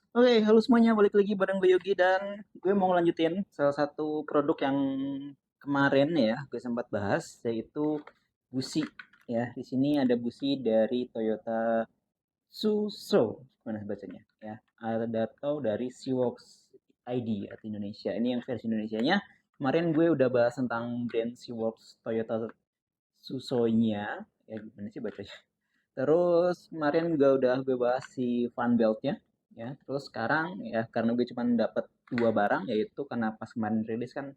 Oke, halo semuanya, balik lagi bareng gue Yogi dan gue mau ngelanjutin salah satu produk yang kemarin ya gue sempat bahas yaitu busi ya. Di sini ada busi dari Toyota Suso, mana bacanya ya. Ada atau dari Seaworks ID atau Indonesia. Ini yang versi Indonesianya. Kemarin gue udah bahas tentang brand Seaworks Toyota Suso-nya. Ya gimana sih bacanya? Terus kemarin juga udah gue bahas si Fun Belt-nya ya. Terus sekarang ya karena gue cuma dapat dua barang yaitu karena pas kemarin rilis kan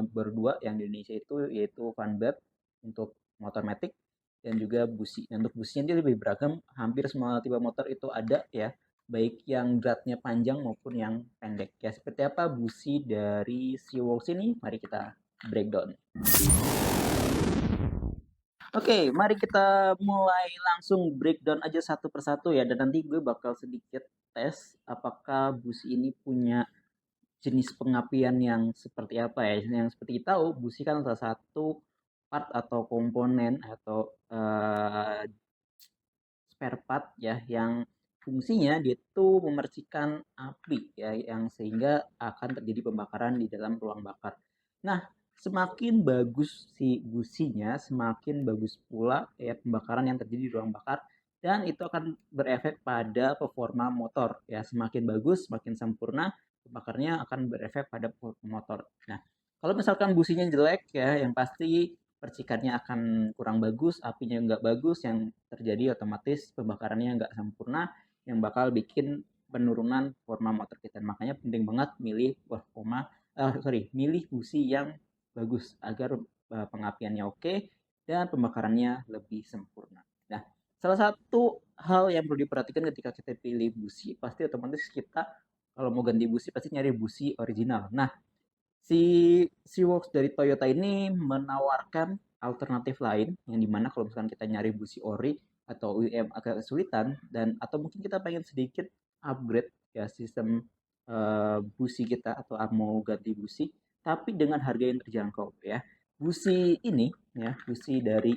berdua yang di Indonesia itu yaitu Fun Belt untuk motor matic dan juga busi. Dan untuk businya dia lebih beragam, hampir semua tipe motor itu ada ya, baik yang dratnya panjang maupun yang pendek. Ya seperti apa busi dari Seaworks ini? Mari kita breakdown. Oke, mari kita mulai langsung breakdown aja satu persatu ya. Dan nanti gue bakal sedikit tes apakah busi ini punya jenis pengapian yang seperti apa ya. Yang seperti kita tahu, busi kan salah satu part atau komponen atau spare part ya yang fungsinya dia itu memercikan api ya yang sehingga akan terjadi pembakaran di dalam ruang bakar. Nah, semakin bagus si businya, semakin bagus pula ya pembakaran yang terjadi di ruang bakar dan itu akan berefek pada performa motor ya. Semakin bagus, semakin sempurna pembakarnya akan berefek pada motor. Nah, kalau misalkan businya jelek ya yang pasti percikannya akan kurang bagus, apinya nggak bagus, yang terjadi otomatis pembakarannya nggak sempurna, yang bakal bikin penurunan performa motor kita. Makanya penting banget milih milih busi yang bagus agar pengapiannya oke dan pembakarannya lebih sempurna. Nah, salah satu hal yang perlu diperhatikan ketika kita pilih busi, pasti otomatis kita kalau mau ganti busi pasti nyari busi original. Nah, si Seaworks dari Toyota ini menawarkan alternatif lain yang dimana kalau misalkan kita nyari busi ori atau OEM agak kesulitan dan atau mungkin kita pengen sedikit upgrade ya sistem busi kita atau mau ganti busi tapi dengan harga yang terjangkau ya. Busi ini ya, busi dari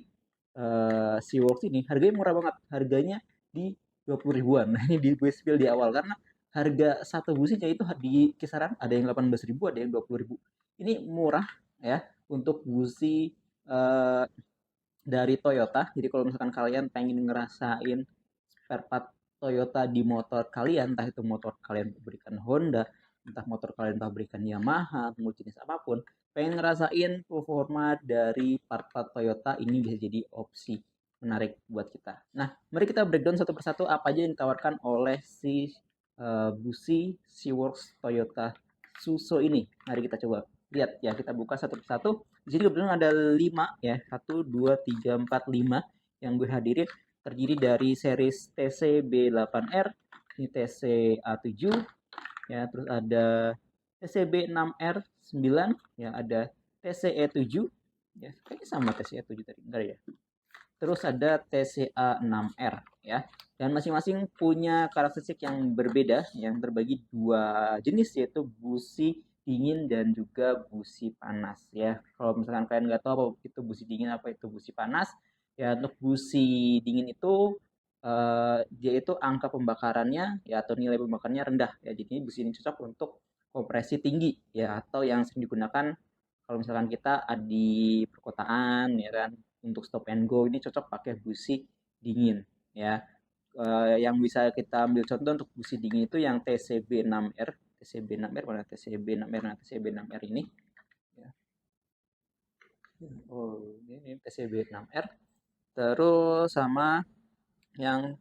Seaworks ini harganya murah banget. Harganya di 20 ribuan. Nah, ini di gue spill di awal karena harga satu businya itu di kisaran ada yang 18 ribu, ada yang 20 ribu. Ini murah ya untuk busi eh, dari Toyota. Jadi kalau misalkan kalian pengen ngerasain spare part Toyota di motor kalian, entah itu motor kalian pabrikan Honda, entah motor kalian pabrikan Yamaha, mau jenis apapun, pengen ngerasain performa dari part-part Toyota ini bisa jadi opsi menarik buat kita. Nah, mari kita breakdown satu persatu apa aja yang ditawarkan oleh si busi Seaworks Toyota Suso ini. Mari kita coba lihat ya, kita buka satu persatu. Di sini kebetulan ada 5 ya, 1, 2, 3, 4, 5 yang gue hadirin terdiri dari series TCB8R, ini TCA7 ya, terus ada TCB6R9 ya, ada TCE7 ya, kayaknya sama TCE7 tadi enggak ya. Terus ada TCA6R ya. Dan masing-masing punya karakteristik yang berbeda yang terbagi dua jenis yaitu busi dingin dan juga busi panas ya. Kalau misalkan kalian nggak tahu apa itu busi dingin apa itu busi panas ya, untuk busi dingin itu dia itu angka pembakarannya ya atau nilai pembakarannya rendah ya. Jadi busi ini cocok untuk kompresi tinggi ya atau yang sering digunakan kalau misalkan kita di perkotaan ya kan untuk stop and go ini cocok pakai busi dingin ya. Yang bisa kita ambil contoh untuk busi dingin itu yang TCB6R, TCB6R mana TCB6R, nah TCB6R ini ya. Oh, ini TCB6R. Terus sama yang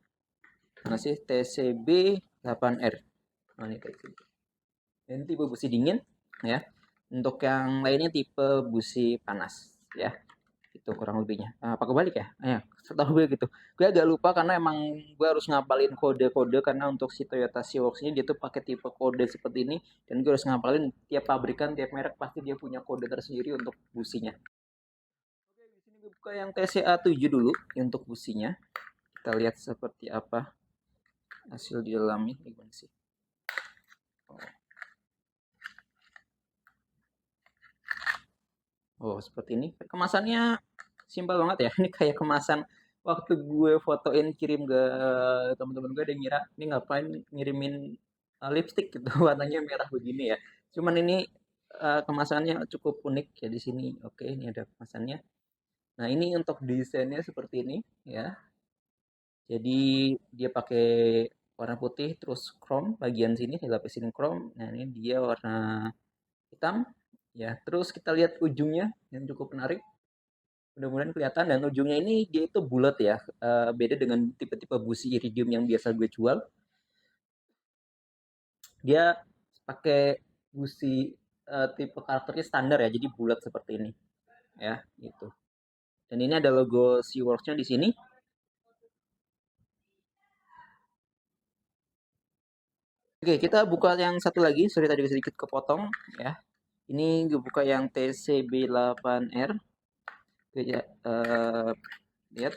mana sih TCB8R. Nah, ini TCB. Ini tipe busi dingin ya. Untuk yang lainnya tipe busi panas ya. Itu kurang lebihnya. Apa kebalik ya? Ya, setahu gue gitu. Gue agak lupa karena emang gue harus ngapalin kode-kode karena untuk si Toyota Seaworks ini dia tuh pakai tipe kode seperti ini dan gue harus ngapalin tiap pabrikan, tiap merek pasti dia punya kode tersendiri untuk businya. Oke, di sini gue buka yang TCA7 dulu untuk businya. Kita lihat seperti apa hasil di dalamnya. Gimana sih? Oh, oh, seperti ini. Kemasannya simpel banget ya. Ini kayak kemasan waktu gue fotoin kirim ke teman-teman gue, ada yang ngira ini ngapain ngirimin lipstick gitu warnanya merah begini ya. Cuman ini kemasannya cukup unik ya di sini. Oke, ini ada kemasannya. Nah, ini untuk desainnya seperti ini ya. Jadi dia pakai warna putih terus chrome bagian sini dilapisin chrome. Nah, ini dia warna hitam ya. Terus kita lihat ujungnya yang cukup menarik. Mudah-mudahan kelihatan dan ujungnya ini dia itu bulat ya. Beda dengan tipe-tipe busi iridium yang biasa gue jual. Dia pakai busi tipe karakternya standar ya, jadi bulat seperti ini ya, gitu. Dan ini ada logo SeaWorks-nya di sini. Oke, kita buka yang satu lagi. Sorry tadi sedikit kepotong ya. Ini gue buka yang TCB8R. Oke, ya, lihat.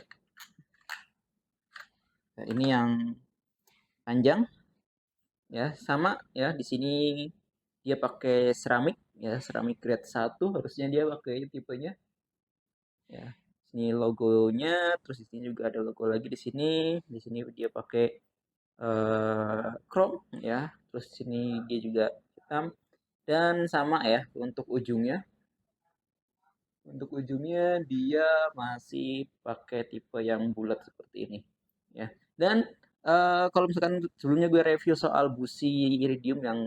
Nah, ini yang panjang ya, sama ya. Di sini dia pakai seramik ya, seramik grade 1 harusnya dia pakai tipenya ya. Sini logonya, terus di sini juga ada logo lagi di sini. Di sini dia pakai chrome ya. Terus sini dia juga hitam dan sama ya untuk ujungnya. Untuk ujungnya dia masih pakai tipe yang bulat seperti ini ya. Dan kalau misalkan sebelumnya gue review soal busi iridium yang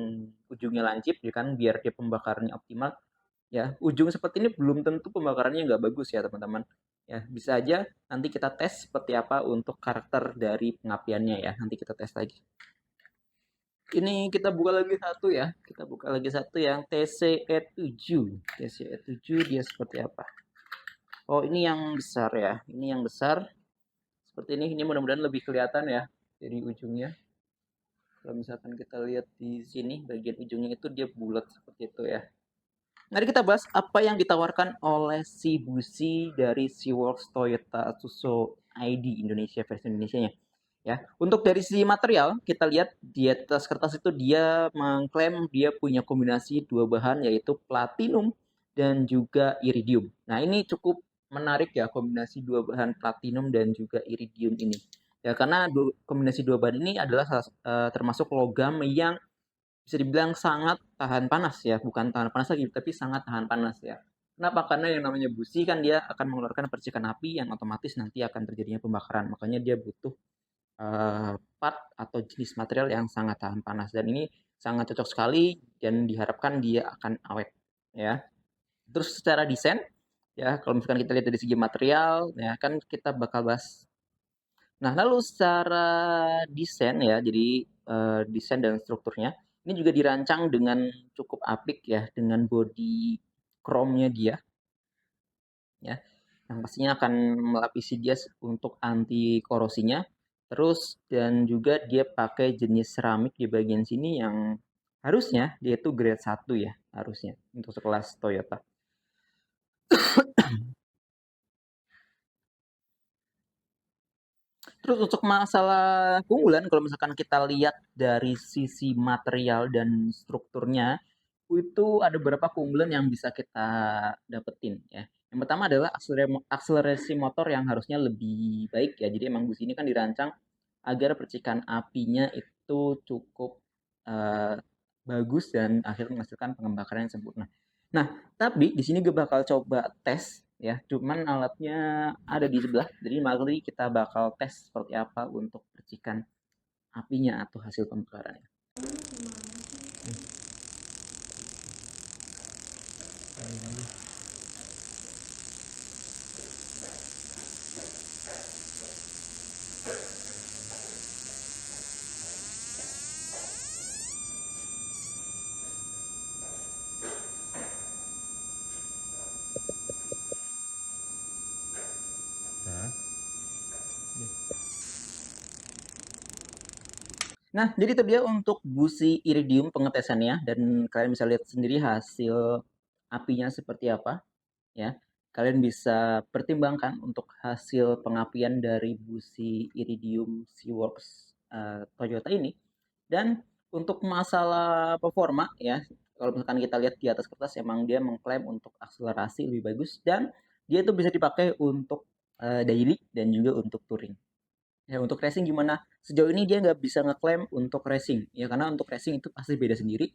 ujungnya lancip ya kan biar dia pembakarannya optimal ya. Ujung seperti ini belum tentu pembakarannya nggak bagus ya teman-teman. Ya, bisa aja nanti kita tes seperti apa untuk karakter dari pengapiannya ya. Nanti kita tes lagi. Ini kita buka lagi satu ya. Kita buka lagi satu yang TCE7. TCE7 dia seperti apa? Oh, ini yang besar ya. Ini yang besar. Seperti ini. Ini mudah-mudahan lebih kelihatan ya dari ujungnya. Kalau misalkan kita lihat di sini, bagian ujungnya itu dia bulat seperti itu ya. Mari kita bahas apa yang ditawarkan oleh si busi dari SeaWorks Toyota Tsuso ID Indonesia versi Indonesia-nya. Ya, untuk dari sisi material kita lihat di atas kertas itu dia mengklaim dia punya kombinasi dua bahan yaitu platinum dan juga iridium. Nah, ini cukup menarik ya kombinasi dua bahan platinum dan juga iridium ini. Ya, karena kombinasi dua bahan ini adalah termasuk logam yang bisa dibilang sangat tahan panas ya, bukan tahan panas lagi, tapi sangat tahan panas ya. Kenapa? Karena yang namanya busi kan dia akan mengeluarkan percikan api yang otomatis nanti akan terjadinya pembakaran. Makanya dia butuh part atau jenis material yang sangat tahan panas dan ini sangat cocok sekali dan diharapkan dia akan awet ya. Terus secara desain ya kalau misalkan kita lihat dari segi material ya kan kita bakal bahas. Nah, lalu secara desain ya, jadi desain dan strukturnya ini juga dirancang dengan cukup apik ya dengan body chrome-nya dia ya. Yang pastinya akan melapisi dia untuk anti korosinya. Terus dan juga dia pakai jenis seramik di bagian sini yang harusnya dia itu grade 1 ya, harusnya untuk sekelas Toyota. Terus untuk masalah keunggulan kalau misalkan kita lihat dari sisi material dan strukturnya itu ada beberapa keunggulan yang bisa kita dapetin ya. Yang pertama adalah akselerasi motor yang harusnya lebih baik ya. Jadi emang bus ini kan dirancang agar percikan apinya itu cukup eh, bagus dan akhirnya menghasilkan pembakaran yang sempurna. Nah, tapi di sini gue bakal coba tes ya. Cuman alatnya ada di sebelah. Jadi mari kita bakal tes seperti apa untuk percikan apinya atau hasil pembakarannya. Nah, jadi itu dia untuk busi iridium pengetesannya dan kalian bisa lihat sendiri hasil apinya seperti apa ya. Kalian bisa pertimbangkan untuk hasil pengapian dari busi iridium SeaWorks Toyota ini. Dan untuk masalah performa ya, kalau misalkan kita lihat di atas kertas emang dia mengklaim untuk akselerasi lebih bagus dan dia itu bisa dipakai untuk daily dan juga untuk touring. Ya untuk racing gimana? Sejauh ini dia nggak bisa ngeklaim untuk racing, ya karena untuk racing itu pasti beda sendiri.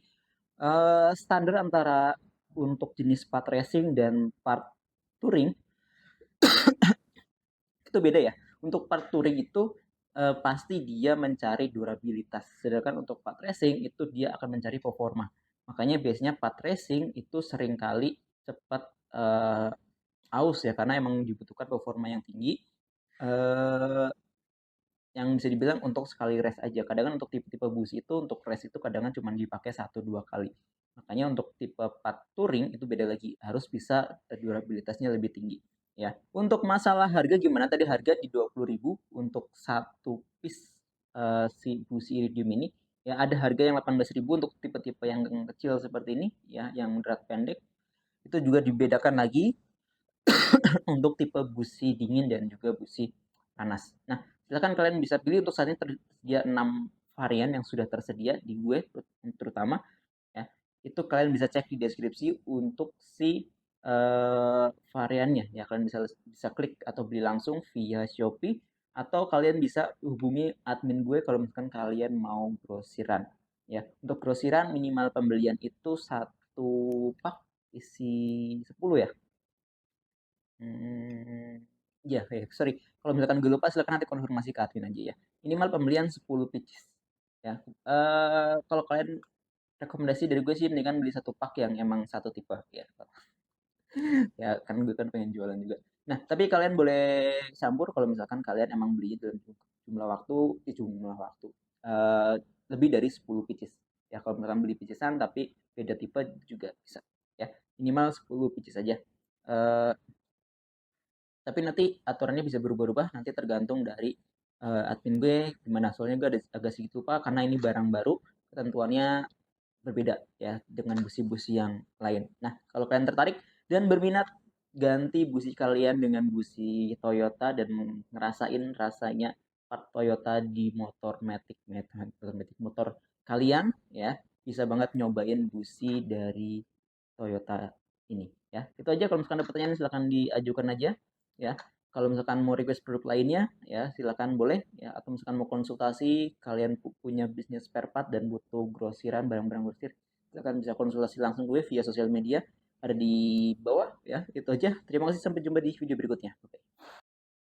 Standar antara untuk jenis part racing dan part touring itu beda ya. Untuk part touring itu pasti dia mencari durabilitas, sedangkan untuk part racing itu dia akan mencari performa. Makanya biasanya part racing itu seringkali cepat aus ya karena emang dibutuhkan performa yang tinggi. Eh, yang bisa dibilang untuk sekali race aja. Kadang kan untuk tipe-tipe bus itu untuk race itu kadang cuma dipakai 1-2 kali. Makanya untuk tipe part touring itu beda lagi, harus bisa durabilitasnya lebih tinggi. Ya, untuk masalah harga gimana? Tadi harga di 20.000 untuk satu piece si busi iridium ini. Ya, ada harga yang 18.000 untuk tipe-tipe yang kecil seperti ini, ya, yang drag pendek. Itu juga dibedakan lagi untuk tipe busi dingin dan juga busi panas. Nah, silakan kalian bisa pilih untuk saat ini tersedia 6 varian yang sudah tersedia di gue terutama ya. Itu kalian bisa cek di deskripsi untuk si variannya ya. Kalian bisa bisa klik atau beli langsung via Shopee atau kalian bisa hubungi admin gue kalau misalkan kalian mau grosiran ya. Untuk grosiran minimal pembelian itu satu pak isi 10 ya. Ya, sorry. Kalau misalkan gue lupa, silakan nanti konfirmasi ke admin aja ya. Minimal pembelian 10 pieces. Ya. Kalau kalian rekomendasi dari gue sih mendingan beli satu pak yang emang satu tipe ya. Ya, kan gue kan pengen jualan juga. Nah, tapi kalian boleh campur kalau misalkan kalian emang beli dalam jumlah waktu, jumlah waktu eh, lebih dari 10 pieces. Ya, kalau misalkan beli piecesan tapi beda tipe juga bisa. Ya, minimal 10 pieces saja. Eh, tapi nanti aturannya bisa berubah-ubah nanti tergantung dari admin gue gimana soalnya gue agak sedikit lupa karena ini barang baru ketentuannya berbeda ya dengan busi-busi yang lain. Nah kalau kalian tertarik dan berminat ganti busi kalian dengan busi Toyota dan ngerasain rasanya part Toyota di motor Matic motor kalian ya bisa banget nyobain busi dari Toyota ini ya. Itu aja kalau misalkan ada pertanyaan silahkan diajukan aja ya. Kalau misalkan mau request produk lainnya ya silakan boleh ya atau misalkan mau konsultasi kalian punya bisnis spare part dan butuh grosiran barang-barang grosir silakan bisa konsultasi langsung gue via sosial media ada di bawah ya. Itu aja. Terima kasih sampai jumpa di video berikutnya. Oke.